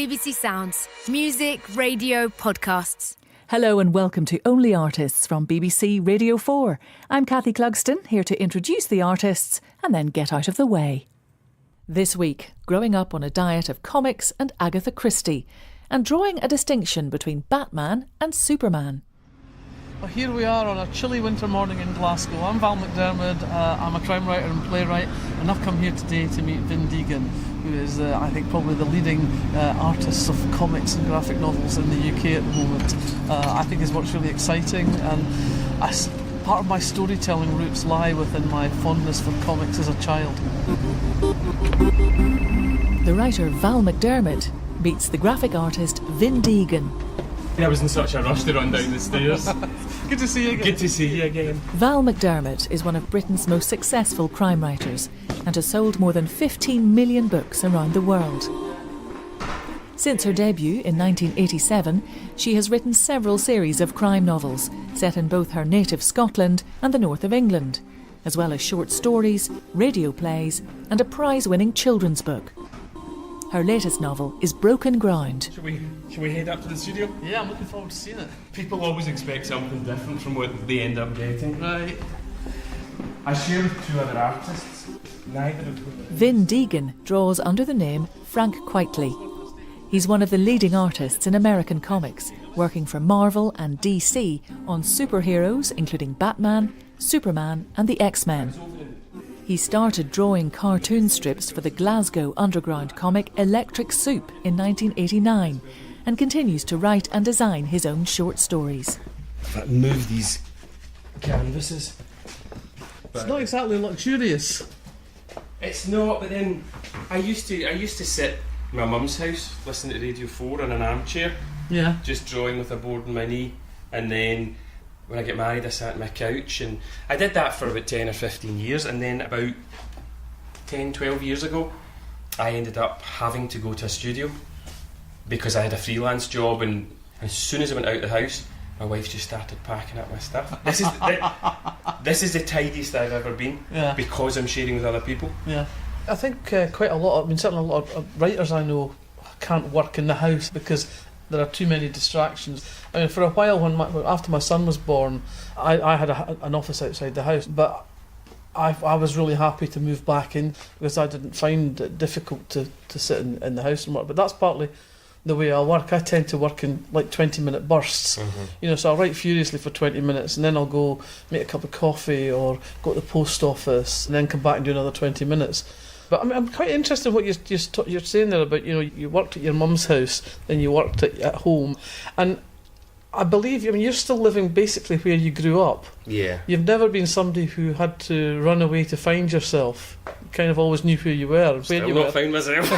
BBC Sounds. Music, radio, podcasts. Hello and welcome to Only Artists from BBC Radio 4. I'm Kathy Clugston, here to introduce the artists and then get out of the way. This week, growing up on a diet of comics and Agatha Christie, and drawing a distinction between Batman and Superman. Well, here we are on a chilly winter morning in Glasgow. I'm Val McDermid, I'm a crime writer and playwright, and I've come here today to meet Vin Deegan, who is, I think, probably the leading artist of comics and graphic novels in the UK at the moment. I think his work's really exciting, and part of my storytelling roots lie within my fondness for comics as a child. The writer Val McDermid meets the graphic artist Vin Deegan. I was in such a rush to run down the stairs. Good to see you again. Good to see you again. Val McDermid is one of Britain's most successful crime writers and has sold more than 15 million books around the world. Since her debut in 1987, she has written several series of crime novels set in both her native Scotland and the north of England, as well as short stories, radio plays and a prize-winning children's book. Her latest novel is Broken Ground. Should we head up to the studio? Yeah, I'm looking forward to seeing it. People always expect something different from what they end up getting. Right. I share with two other artists. Neither of whom... Vin Deegan draws under the name Frank Quitely. He's one of the leading artists in American comics, working for Marvel and DC on superheroes including Batman, Superman and the X-Men. He started drawing cartoon strips for the Glasgow underground comic Electric Soup in 1989 and continues to write and design his own short stories. If I move these canvases... It's not exactly luxurious. It's not, but then I used to sit in my mum's house listening to Radio 4 in an armchair, Yeah. just drawing with a board on my knee, and then when I get married I sat on my couch, and I did that for about 10 or 15 years, and then about 10, 12 years ago I ended up having to go to a studio because I had a freelance job, and as soon as I went out of the house my wife just started packing up my stuff. This is the tidiest I've ever been, Yeah. because I'm sharing with other people. Yeah. I think quite a lot, certainly a lot of writers I know can't work in the house because there are too many distractions. I mean, for a while, after my son was born, I had an office outside the house, but I was really happy to move back in because I didn't find it difficult to sit in the house and work. But that's partly the way I work. I tend to work in like 20-minute bursts. Mm-hmm. So I'll write furiously for 20 minutes and then I'll go make a cup of coffee or go to the post office and then come back and do another 20 minutes. But I'm quite interested in what you're saying there about, you worked at your mum's house, then you worked at home. And I believe, you're still living basically where you grew up. Yeah. You've never been somebody who had to run away to find yourself. You kind of always knew who you were. And Still where you not were. found myself.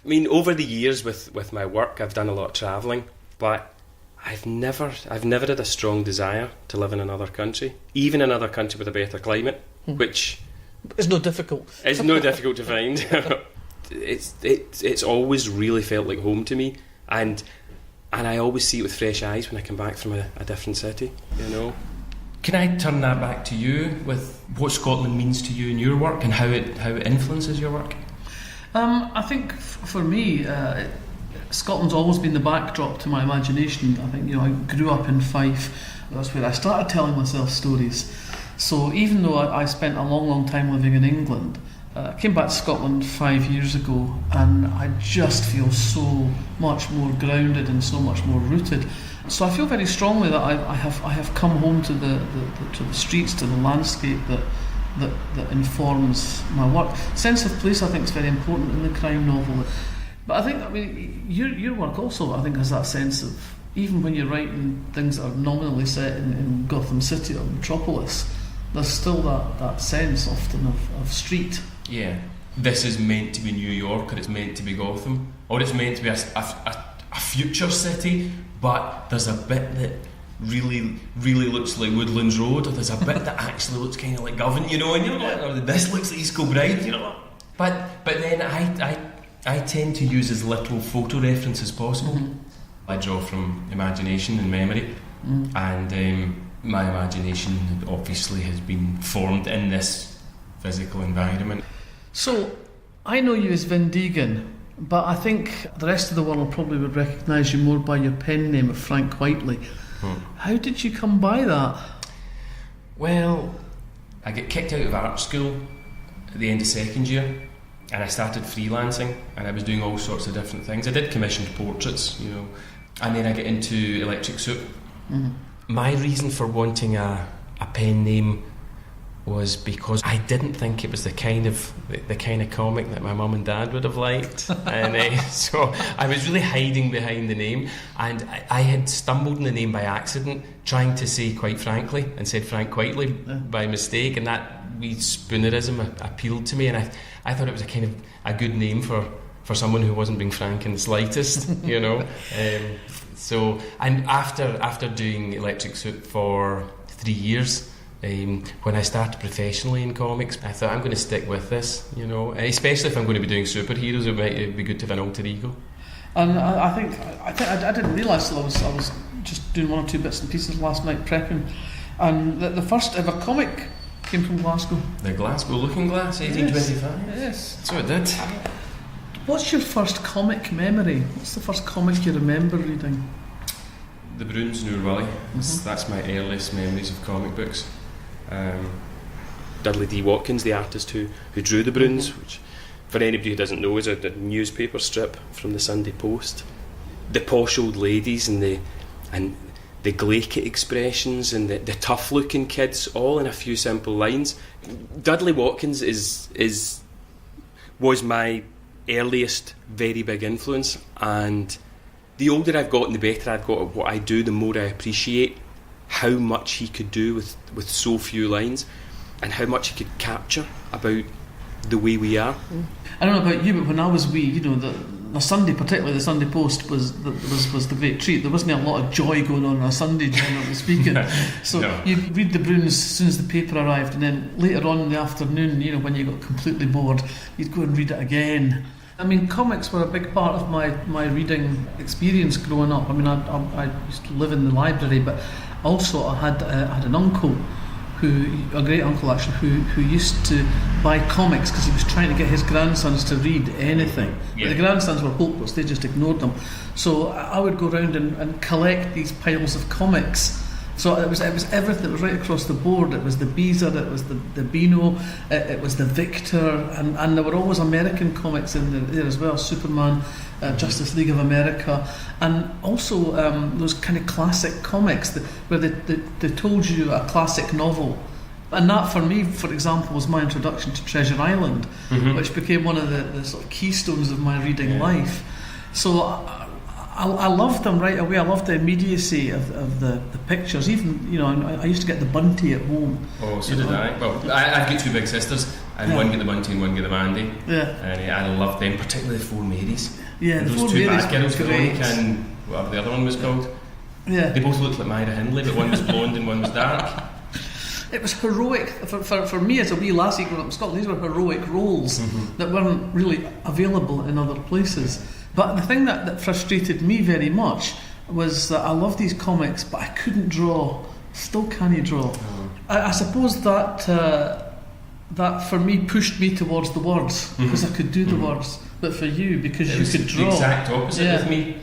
I mean, over the years with my work, I've done a lot of travelling, but I've never had a strong desire to live in another country, even another country with a better climate, which... It's not difficult. It's not difficult to find. It's always really felt like home to me, and I always see it with fresh eyes when I come back from a different city. Can I turn that back to you with what Scotland means to you in your work and how it influences your work? I think for me, Scotland's always been the backdrop to my imagination. I think, I grew up in Fife. That's where I started telling myself stories. So even though I spent a long, long time living in England, I came back to Scotland 5 years ago, and I just feel so much more grounded and so much more rooted. So I feel very strongly that I have come home to the streets, to the landscape that informs my work. Sense of place, I think, is very important in the crime novel. But I think, your work also, I think, has that sense of, even when you're writing things that are nominally set in Gotham City or Metropolis, there's still that sense often of street. Yeah. This is meant to be New York, or it's meant to be Gotham, or it's meant to be a future city, but there's a bit that really, really looks like Woodlands Road, or there's a bit that actually looks kind of like Govan, and you're like, oh, this looks like East Kilbride, But then I tend to use as little photo reference as possible. Mm-hmm. I draw from imagination and memory, and my imagination obviously has been formed in this physical environment. So, I know you as Vin Deegan, but I think the rest of the world probably would recognise you more by your pen name of Frank Whiteley. How did you come by that? Well, I got kicked out of art school at the end of second year, and I started freelancing, and I was doing all sorts of different things. I did commissioned portraits, and then I got into Electric Soup. My reason for wanting a pen name was because I didn't think it was the kind of comic that my mum and dad would have liked, and so I was really hiding behind the name, and I had stumbled on the name by accident, trying to say Quite Frankly, and said Frank Whiteley by mistake, and that wee spoonerism appealed to me, and I thought it was a good name for someone who wasn't being frank in the slightest, So, and after doing Electric Soup for 3 years, when I started professionally in comics, I thought I'm going to stick with this, especially if I'm going to be doing superheroes. It'd be good to have an alter ego. And I think I didn't realise till I was just doing one or two bits and pieces last night prepping, and the first ever comic came from Glasgow. The Glasgow Looking Glass, 1825. Yes. So it did. What's your first comic memory? What's the first comic you remember reading? The Bruins, Noor Willie. That's my earliest memories of comic books. Dudley D. Watkins, the artist who drew the Bruins, which for anybody who doesn't know is a newspaper strip from the Sunday Post. The posh old ladies and the glacial expressions and the tough looking kids, all in a few simple lines. Dudley Watkins was my earliest very big influence, and the older I've gotten, the better I've got at what I do, the more I appreciate how much he could do with so few lines, and how much he could capture about the way we are. I don't know about you, but when I was wee, the Sunday, particularly the Sunday Post, was the great treat. There wasn't a lot of joy going on a Sunday, generally speaking. So you'd read the Bruins as soon as the paper arrived, and then later on in the afternoon, when you got completely bored, you'd go and read it again. I mean, comics were a big part of my reading experience growing up. I mean, I used to live in the library, but also I had an uncle, a great uncle actually, who used to buy comics because he was trying to get his grandsons to read anything. But the grandsons were hopeless, they just ignored them. So I would go around and collect these piles of comics. So it was everything. It was right across the board. It was the Beezer, it was the Beano, it was the Victor, and there were always American comics in there as well. Superman, Justice League of America, and also those kind of classic comics where they told you a classic novel. And that, for me, for example, was my introduction to Treasure Island, which became one of the sort of keystones of my reading life. So I loved them right away. I loved the immediacy of the pictures. Even, I used to get the Bunty at home. Oh, so did I. Well, I've got two big sisters, and one got the Bunty and one got the Mandy. Yeah. And I loved them, particularly the Four Marys. Yeah, and the those Four two Marys bad girls, were Veronica and whatever the other one was called. Yeah. They both looked like Myra Hindley, but one was blonde and one was dark. It was heroic for me as a wee lassie growing up in Scotland. These were heroic roles that weren't really available in other places. But the thing that frustrated me very much was that I loved these comics, but I couldn't draw. Still can't draw. I suppose that for me pushed me towards the words, because I could do the words. But for you, because you could draw. The exact opposite with me.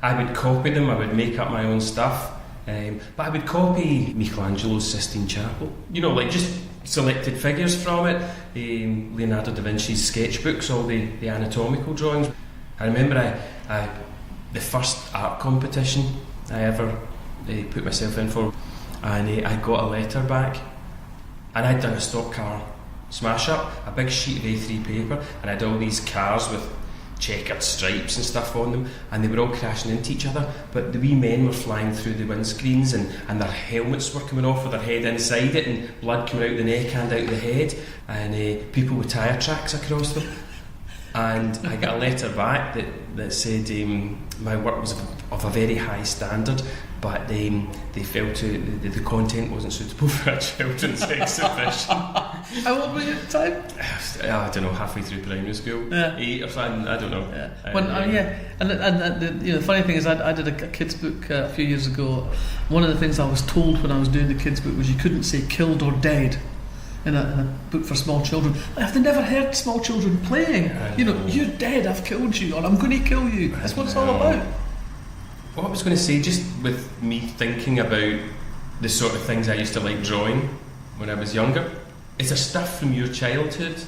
I would copy them. I would make up my own stuff. But I would copy Michelangelo's Sistine Chapel. Like just selected figures from it. Leonardo da Vinci's sketchbooks, all the anatomical drawings. I remember the first art competition I ever put myself in for, and I got a letter back, and I'd done a stock car smash up, a big sheet of A3 paper, and I had all these cars with checkered stripes and stuff on them, and they were all crashing into each other, but the wee men were flying through the windscreens, and their helmets were coming off with their head inside it, and blood coming out the neck and out the head, and people with tyre tracks across them. And I got a letter back that said my work was of a very high standard, but they felt the content wasn't suitable for a children's exhibition. How old were you at the time? I don't know, halfway through primary school, 8 or something. I don't know. And the funny thing is, I did a kids book a few years ago. One of the things I was told when I was doing the kids book was you couldn't say killed or dead. in a book for small children. If they never heard small children playing, you're dead, I've killed you, or I'm going to kill you. That's what it's all about. What I was going to say, just with me thinking about the sort of things I used to like drawing when I was younger, is there stuff from your childhood,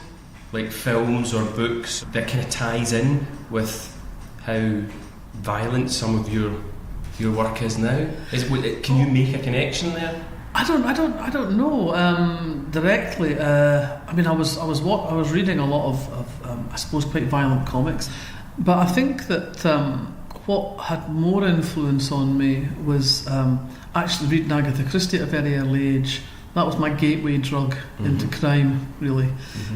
like films or books, that kind of ties in with how violent some of your work is now? Can you make a connection there? I don't know directly. I was reading a lot of I suppose quite violent comics, but I think that what had more influence on me was actually reading Agatha Christie at a very early age. That was my gateway drug into crime, really.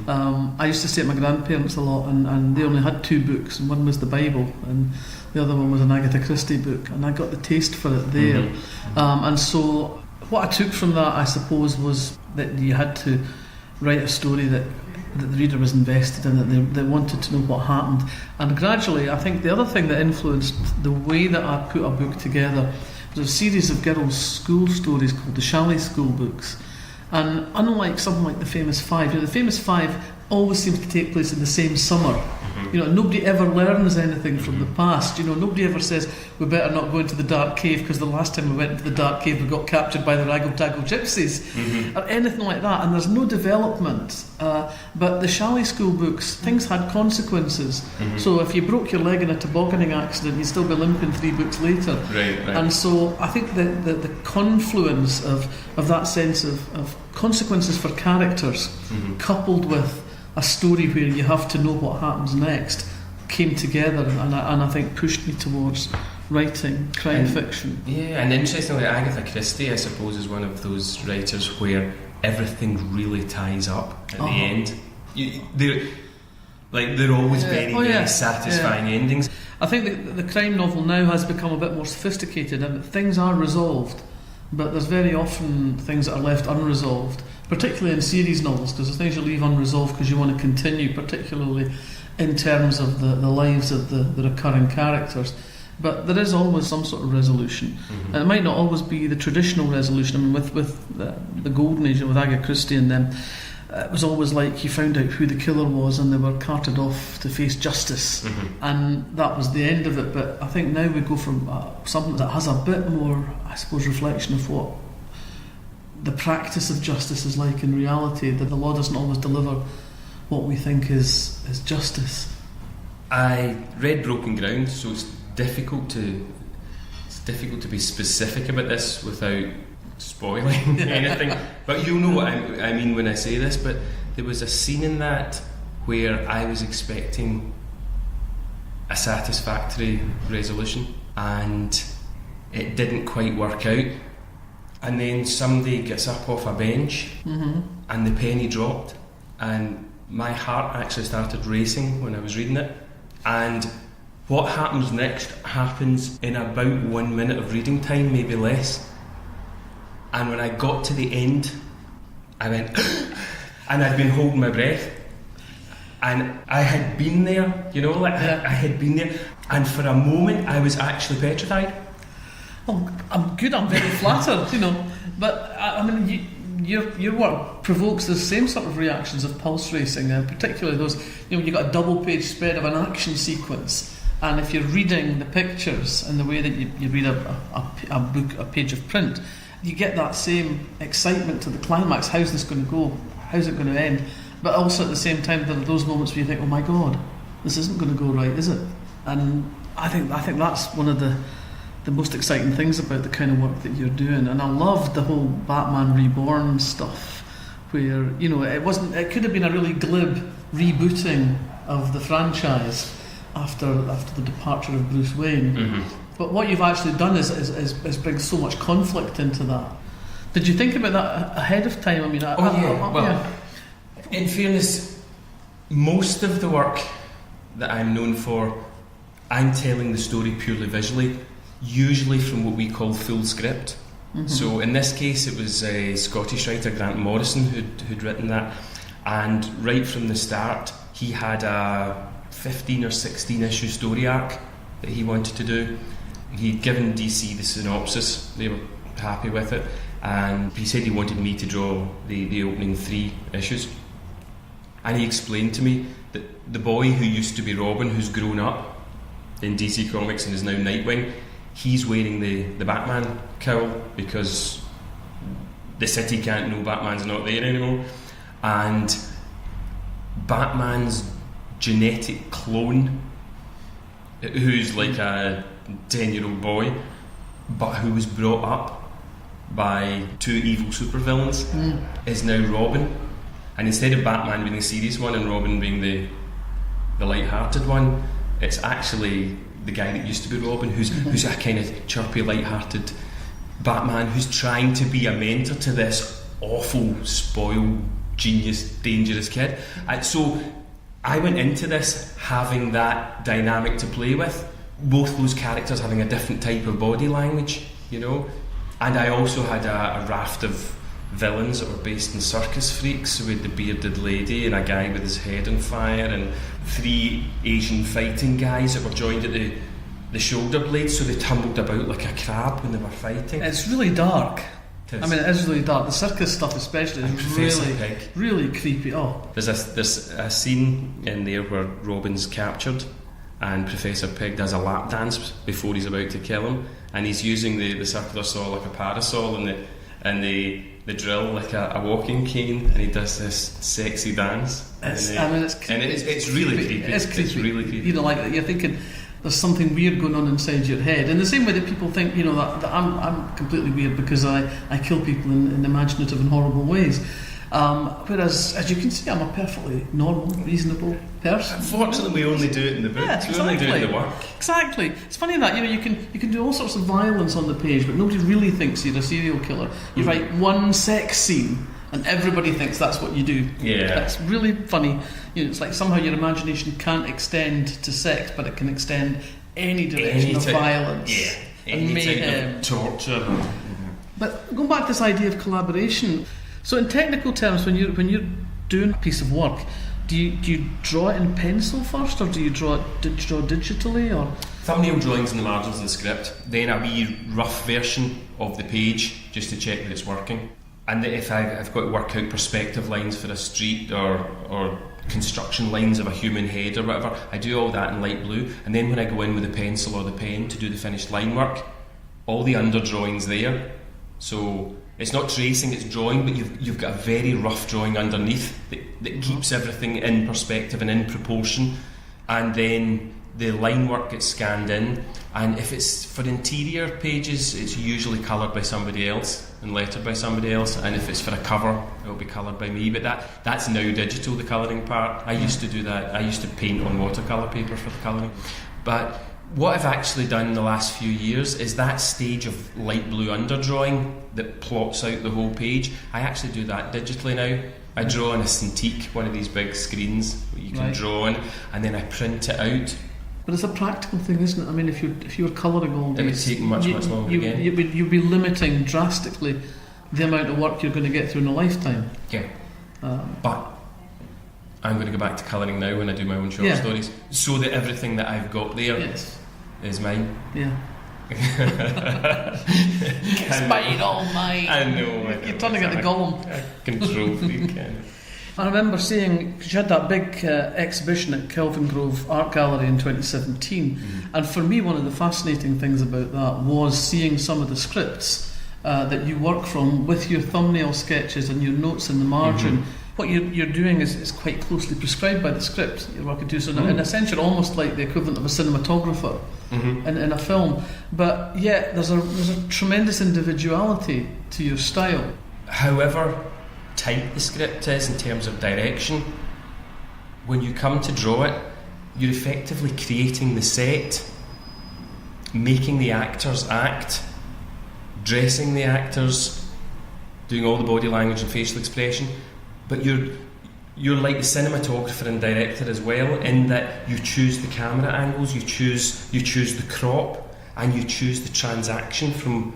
I used to stay at my grandparents a lot, and they only had 2 books, and one was the Bible, and the other one was an Agatha Christie book, and I got the taste for it there. And so what I took from that, I suppose, was that you had to write a story that the reader was invested in, that they wanted to know what happened. And gradually, I think the other thing that influenced the way that I put a book together was a series of girls' school stories called the Chalet School books. And unlike something like the Famous Five, the Famous Five always seems to take place in the same summer. Nobody ever learns anything from the past. Nobody ever says we better not go into the dark cave because the last time we went into the dark cave we got captured by the Raggle-Taggle gypsies, or anything like that. And there's no development. But the Chalet School books, things had consequences. So if you broke your leg in a tobogganing accident, you'd still be limping 3 books later. Right. And so I think that the confluence of that sense of consequences for characters, coupled with a story where you have to know what happens next, came together, and I think pushed me towards writing crime fiction. Yeah, and interestingly, Agatha Christie, I suppose, is one of those writers where everything really ties up at the end. They're always very satisfying endings. I think the crime novel now has become a bit more sophisticated, and things are resolved, but there's very often things that are left unresolved, particularly in series novels, because there's things you leave unresolved because you want to continue, particularly in terms of the lives of the recurring characters. But there is always some sort of resolution, and it might not always be the traditional resolution. I mean, with the Golden Age, with Agatha Christie and them, it was always like you found out who the killer was and they were carted off to face justice, and that was the end of it. But I think now we go from something that has a bit more, I suppose, reflection of what the practice of justice is like in reality, that the law doesn't always deliver what we think is justice. I read Broken Ground, so it's difficult to be specific about this without spoiling anything, but you'll know what I mean when I say this. But there was a scene in that where I was expecting a satisfactory resolution and it didn't quite work out, and then somebody gets up off a bench and the penny dropped, and my heart actually started racing when I was reading it. And what happens next happens in about 1 minute of reading time, maybe less. And when I got to the end, I went and I'd been holding my breath, and I had been there, I had been there, and for a moment I was actually petrified. Oh, I'm good, I'm very flattered, but I mean, your work provokes the same sort of reactions of pulse racing, particularly those, when you've got a double page spread of an action sequence, and if you're reading the pictures and the way that you read a book, a page of print, you get that same excitement to the climax. How's this going to go? How's it going to end? But also at the same time, there are those moments where you think, oh my God, this isn't going to go right, is it? And I think that's one of the most exciting things about the kind of work that you're doing. And I loved the whole Batman Reborn stuff, where it could have been a really glib rebooting of the franchise after the departure of Bruce Wayne. But what you've actually done is bring so much conflict into that. Did you think about that ahead of time? I mean, in fairness, most of the work that I'm known for, I'm telling the story purely visually, usually from what we call full script. So in this case, it was a Scottish writer, Grant Morrison, who'd written that, and right from the start, he had a 15 or 16 issue story arc that he wanted to do. He'd given DC the synopsis, they were happy with it, and he said he wanted me to draw the opening 3 issues. And he explained to me that the boy who used to be Robin, who's grown up in DC Comics and is now Nightwing, he's wearing the Batman cowl because the city can't know Batman's not there anymore. And Batman's genetic clone, who's like a 10-year-old boy, but who was brought up by 2 evil supervillains, is now Robin. And instead of Batman being the serious one and Robin being the light-hearted one, it's actually the guy that used to be Robin, who's a kind of chirpy, light-hearted Batman who's trying to be a mentor to this awful, spoiled, genius, dangerous kid. And so I went into this having that dynamic to play with, both those characters having a different type of body language, you know. And I also had a raft of villains that were based in circus freaks. So we had the bearded lady and a guy with his head on fire, and 3 Asian fighting guys that were joined at the shoulder blades, so they tumbled about like a crab when they were fighting. It's really dark. I mean, it is really dark. The circus stuff especially is really creepy. Oh, there's a scene in there where Robin's captured and Professor Pig does a lap dance before he's about to kill him, and he's using the circular saw like a parasol and the drill like a walking cane, and he does this sexy dance. It's really creepy. It's creepy. It's really creepy. You know, like you're thinking there's something weird going on inside your head, in the same way that people think, you know, that I'm completely weird because I kill people in imaginative and horrible ways. Whereas, as you can see, I'm a perfectly normal, reasonable person. Unfortunately, we only do it in the books. Yeah, exactly. We only do it in the work. Exactly. It's funny that, you know, you can do all sorts of violence on the page, but nobody really thinks you're a serial killer. You write one sex scene, and everybody thinks that's what you do. Yeah, that's really funny. You know, it's like somehow your imagination can't extend to sex, but it can extend any direction of violence and mayhem, torture. But going back to this idea of collaboration. So in technical terms, when you're doing a piece of work, do you draw it in pencil first, or do you draw digitally, or thumbnail drawings in the margins of the script, then a wee rough version of the page just to check that it's working, and if I've got to work out perspective lines for a street or construction lines of a human head or whatever, I do all that in light blue, and then when I go in with the pencil or the pen to do the finished line work, all the under drawings there, so it's not tracing, it's drawing, but you've got a very rough drawing underneath that keeps everything in perspective and in proportion, and then the line work gets scanned in, and if it's for interior pages, it's usually coloured by somebody else and lettered by somebody else, and if it's for a cover, it'll be coloured by me, but that's now digital, the colouring part. I used to do that. I used to paint on watercolour paper for the colouring, but what I've actually done in the last few years is that stage of light blue underdrawing that plots out the whole page. I actually do that digitally now. I draw on a Cintiq, one of these big screens that you can draw on, and then I print it out. But it's a practical thing, isn't it? I mean, if you were colouring all day, it would take much longer again. You'd be limiting drastically the amount of work you're going to get through in a lifetime. Yeah. But I'm going to go back to colouring now when I do my own short stories, so that everything that I've got there is mine. Yeah. It's mine, all mine. I know. You're turning into Gollum. Control freak. I remember seeing, because you had that big exhibition at Kelvin Grove Art Gallery in 2017, and for me one of the fascinating things about that was seeing some of the scripts that you work from with your thumbnail sketches and your notes in the margin. What you're doing is quite closely prescribed by the script you're working to, so in a sense you're almost like the equivalent of a cinematographer in a film, but yeah, there's a tremendous individuality to your style. However tight the script is in terms of direction, when you come to draw it, you're effectively creating the set, making the actors act, dressing the actors, doing all the body language and facial expression, but you're like the cinematographer and director as well, in that you choose the camera angles, you choose the crop, and you choose the transaction from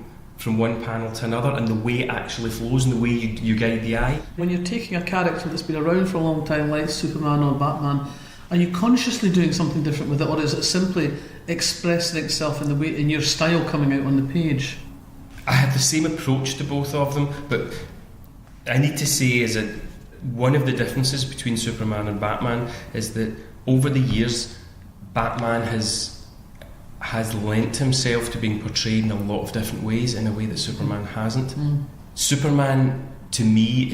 one panel to another, and the way it actually flows and the way you guide the eye. When you're taking a character that's been around for a long time, like Superman or Batman, are you consciously doing something different with it, or is it simply expressing itself in your style coming out on the page? I have the same approach to both of them, but I need to say is that one of the differences between Superman and Batman is that over the years, Batman has lent himself to being portrayed in a lot of different ways in a way that Superman hasn't. Superman, to me,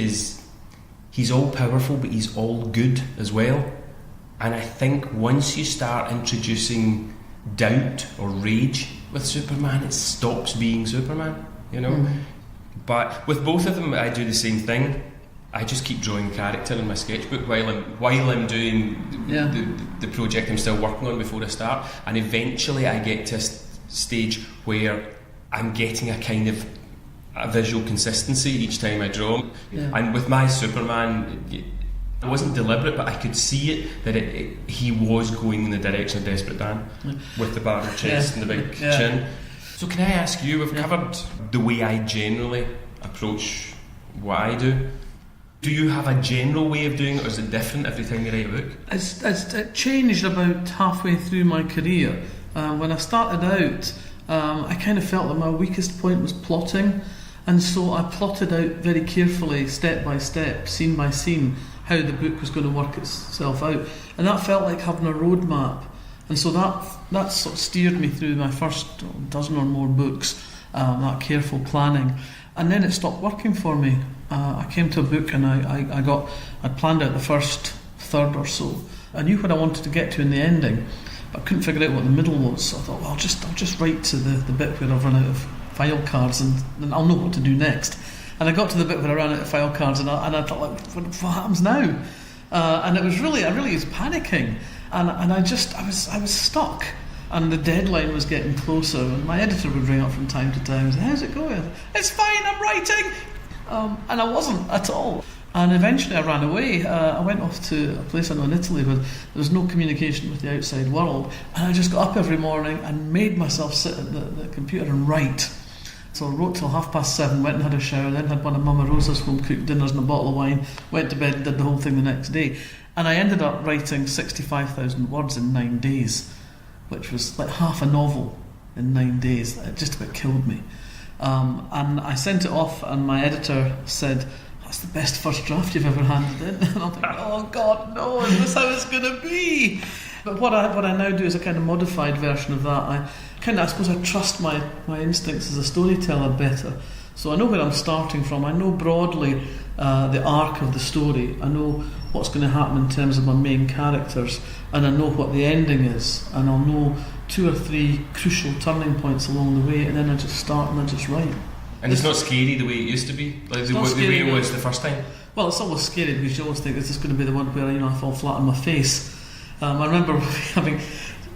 he's all powerful, but he's all good as well. And I think once you start introducing doubt or rage with Superman, it stops being Superman, you know. But with both of them, I do the same thing. I just keep drawing character in my sketchbook while I'm doing the project I'm still working on before I start, and eventually I get to a stage where I'm getting a kind of a visual consistency each time I draw. And with my Superman, it wasn't deliberate, but I could see it that he was going in the direction of Desperate Dan with the barrel chest and the big chin. So can I ask you, we've covered the way I generally approach what I do. Do you have a general way of doing it, or is it different every time you write a book? It changed about halfway through my career. When I started out, I kind of felt that my weakest point was plotting, and so I plotted out very carefully, step by step, scene by scene, how the book was going to work itself out, and that felt like having a roadmap. And so that sort of steered me through my first dozen or more books, that careful planning. And then it stopped working for me. I came to a book and I'd planned out the first third or so. I knew what I wanted to get to in the ending, but I couldn't figure out what the middle was. So I thought, well, I'll just write to the bit where I've run out of file cards, and then I'll know what to do next. And I got to the bit where I ran out of file cards, and I thought, like, what happens now? And it was I really was panicking, and I was stuck. And the deadline was getting closer, and my editor would ring up from time to time and say, how's it going? It's fine, I'm writing! And I wasn't at all. And eventually I ran away. I went off to a place I know in Italy where there was no communication with the outside world, and I just got up every morning and made myself sit at the computer and write. So I wrote till 7:30, went and had a shower, then had one of Mama Rosa's home-cooked dinners and a bottle of wine, went to bed and did the whole thing the next day. And I ended up writing 65,000 words in 9 days, which was like half a novel in 9 days. It just about killed me. And I sent it off, and my editor said, that's the best first draft you've ever handed in. And I'm thinking, oh God, no, is this how it's going to be? But what I now do is a kind of modified version of that. I suppose I trust my instincts as a storyteller better. So I know where I'm starting from. I know broadly the arc of the story. I know what's going to happen in terms of my main characters, and I know what the ending is, and I'll know 2 or 3 crucial turning points along the way, and then I just start and I just write. And it's not scary the way it used to be, like the way it was the first time. Well, it's always scary because you always think, is this going to be the one where I fall flat on my face? I remember having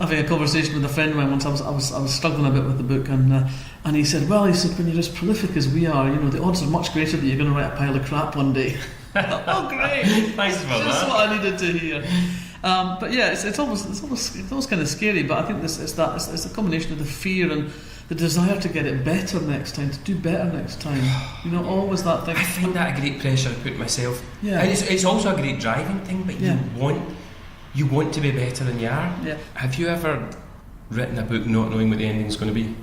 a conversation with a friend of mine once. I was struggling a bit with the book, and he said, when you're as prolific as we are, the odds are much greater that you're going to write a pile of crap one day. Oh, great! Thanks for that. Just what I needed to hear. But yeah, it's always kind of scary. But I think it's a combination of the fear and the desire to get it better next time, to do better next time. Always that thing. I find that a great pressure to put myself. Yeah. And it's also a great driving thing, but you want to be better than you are. Yeah. Have you ever written a book not knowing what the ending's going to be?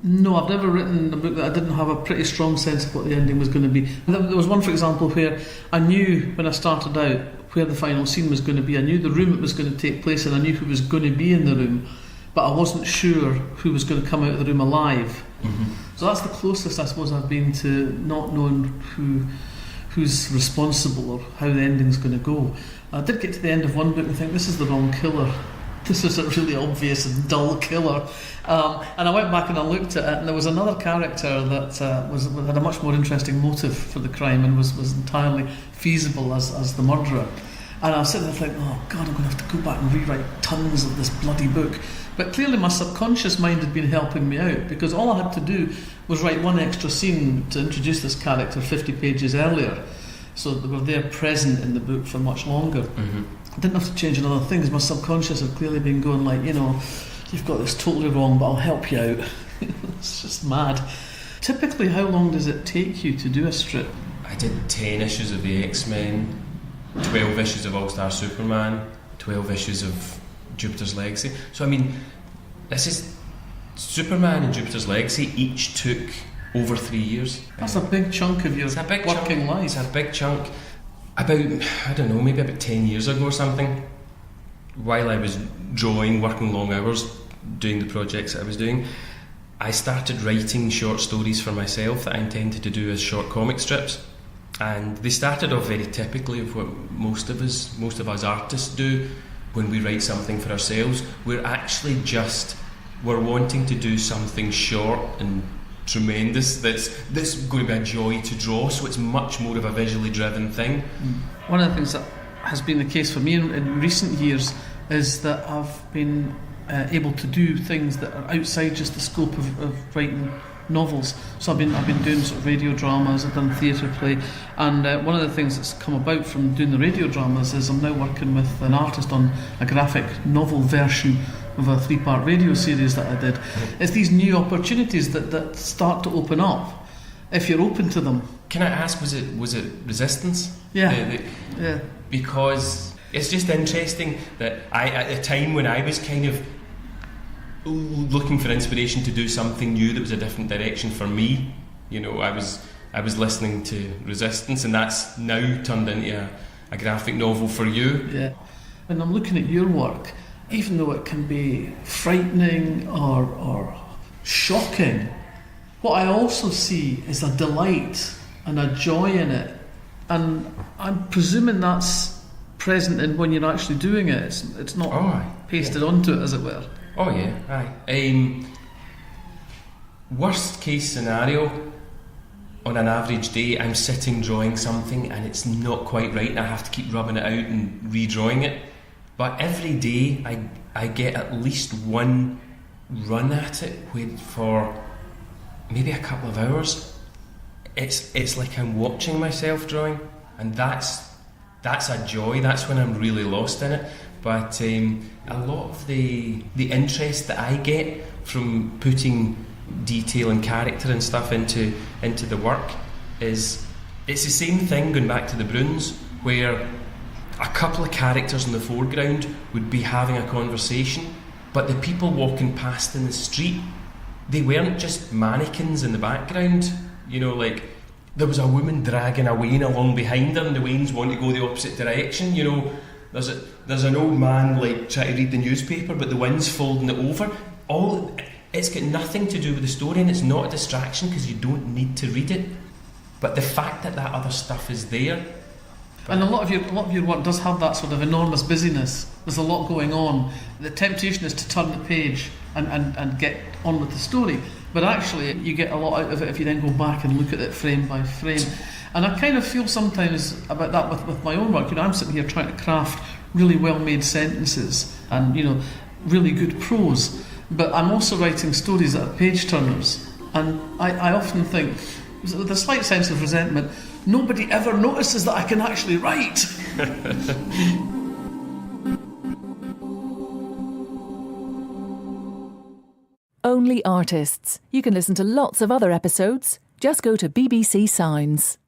No, I've never written a book that I didn't have a pretty strong sense of what the ending was going to be. There was one, for example, where I knew when I started out where the final scene was going to be. I knew the room it was going to take place, and I knew who was going to be in the room, but I wasn't sure who was going to come out of the room alive. Mm-hmm. So that's the closest I suppose I've been to not knowing who's responsible or how the ending's going to go. I did get to the end of one book and think, this is the wrong killer. This is a really obvious and dull killer. And I went back and I looked at it, and there was another character that had a much more interesting motive for the crime and was entirely feasible as the murderer. And I was sitting there thinking, oh God, I'm going to have to go back and rewrite tons of this bloody book. But clearly my subconscious mind had been helping me out, because all I had to do was write one extra scene to introduce this character 50 pages earlier, so they were there present in the book for much longer. Mm-hmm. I didn't have to change another thing, because my subconscious had clearly been going like, you've got this totally wrong, but I'll help you out. It's just mad. Typically, how long does it take you to do a strip? I did 10 issues of the X-Men, 12 issues of All-Star Superman, 12 issues of Jupiter's Legacy. So I mean, this is Superman and Jupiter's Legacy each took over 3 years. That's a big chunk of your working life. It's a big chunk. Maybe about 10 years ago or something, while I was drawing, working long hours, doing the projects that I was doing, I started writing short stories for myself that I intended to do as short comic strips. And they started off very typically of what most of us artists do when we write something for ourselves. We're wanting to do something short and tremendous that's going to be a joy to draw, so it's much more of a visually driven thing. One of the things that has been the case for me in recent years is that I've been able to do things that are outside just the scope of writing novels. So I've been doing sort of radio dramas, I've done theatre play, and one of the things that's come about from doing the radio dramas is I'm now working with an artist on a graphic novel version of a 3-part radio series that I did. It's these new opportunities that start to open up if you're open to them. Can I ask, was it Resistance? Yeah. Yeah. Because it's just interesting that at a time when I was kind of looking for inspiration to do something new that was a different direction for me, I was listening to Resistance, and that's now turned into a graphic novel for you. Yeah. When I'm looking at your work, even though it can be frightening or shocking, what I also see is a delight and a joy in it. And I'm presuming that's present in when you're actually doing it. It's not pasted onto it, as it were. Oh yeah, aye. Worst case scenario, on an average day, I'm sitting drawing something and it's not quite right and I have to keep rubbing it out and redrawing it. But every day I get at least one run at it for maybe a couple of hours. It's like I'm watching myself drawing, and that's a joy. That's when I'm really lost in it. But a lot of the interest that I get from putting detail and character and stuff into the work it's the same thing going back to the Bruins, where a couple of characters in the foreground would be having a conversation, but the people walking past in the street, they weren't just mannequins in the background. Like there was a woman dragging a wain along behind her and the wains want to go the opposite direction. There's an old man like trying to read the newspaper, but the wind's folding it over. It's got nothing to do with the story, and it's not a distraction because you don't need to read it. But the fact that other stuff is there. And a lot of your work does have that sort of enormous busyness. There's a lot going on. The temptation is to turn the page and get on with the story. But actually, you get a lot out of it if you then go back and look at it frame by frame. And I kind of feel sometimes about that with my own work. I'm sitting here trying to craft really well-made sentences and, really good prose. But I'm also writing stories that are page-turners. And I often think, with a slight sense of resentment, nobody ever notices that I can actually write. Only Artists. You can listen to lots of other episodes. Just go to BBC Sounds.